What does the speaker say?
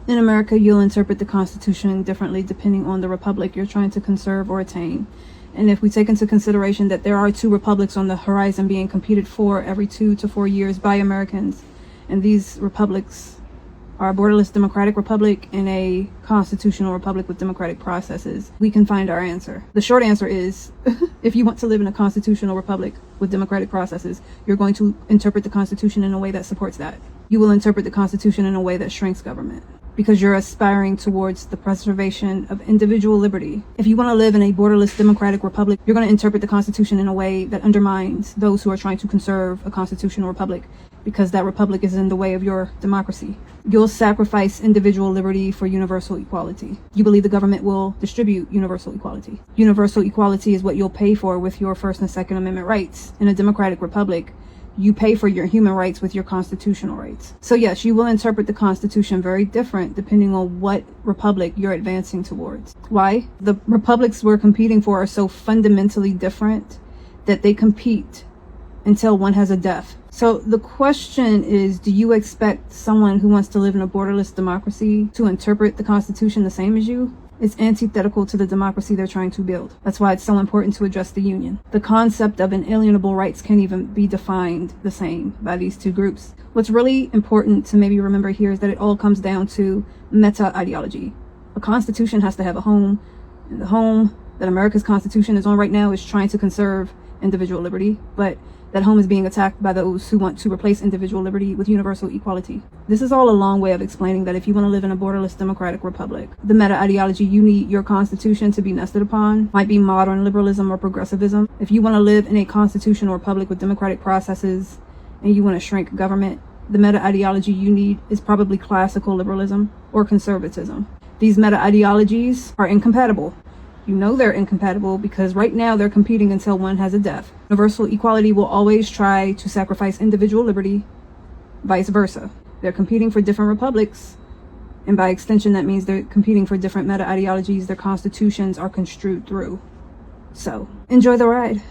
In America, you'll interpret the Constitution differently depending on the republic you're trying to conserve or attain. And if we take into consideration that there are two republics on the horizon being competed for every 2 to 4 years by Americans, and these republics are a borderless democratic republic and a constitutional republic with democratic processes, we can find our answer. The short answer is, if you want to live in a constitutional republic with democratic processes, you're going to interpret the Constitution in a way that supports that. You will interpret the Constitution in a way that shrinks government, because you're aspiring towards the preservation of individual liberty. If you want to live in a borderless democratic republic, you're going to interpret the Constitution in a way that undermines those who are trying to conserve a constitutional republic, because that republic is in the way of your democracy. You'll sacrifice individual liberty for universal equality. You believe the government will distribute universal equality. Universal equality is what you'll pay for with your First and Second Amendment rights. In a democratic republic, you pay for your human rights with your constitutional rights. So yes, you will interpret the Constitution very different depending on what republic you're advancing towards. Why? The republics we're competing for are so fundamentally different that they compete until one has a death. So the question is, do you expect someone who wants to live in a borderless democracy to interpret the Constitution the same as you? It's antithetical to the democracy they're trying to build. That's why it's so important to address the union. The concept of inalienable rights can't even be defined the same by these two groups. What's really important to maybe remember here is that it all comes down to meta ideology. A constitution has to have a home, and the home that America's Constitution is on right now is trying to conserve individual liberty, but that home is being attacked by those who want to replace individual liberty with universal equality. This is all a long way of explaining that if you want to live in a borderless democratic republic, the meta ideology you need your constitution to be nested upon might be modern liberalism or progressivism. If you want to live in a constitutional republic with democratic processes and you want to shrink government, the meta ideology you need is probably classical liberalism or conservatism. These meta ideologies are incompatible. You know they're incompatible because right now they're competing until one has a death. Universal equality will always try to sacrifice individual liberty, vice versa. They're competing for different republics, and by extension that means they're competing for different meta ideologies their constitutions are construed through. So, enjoy the ride.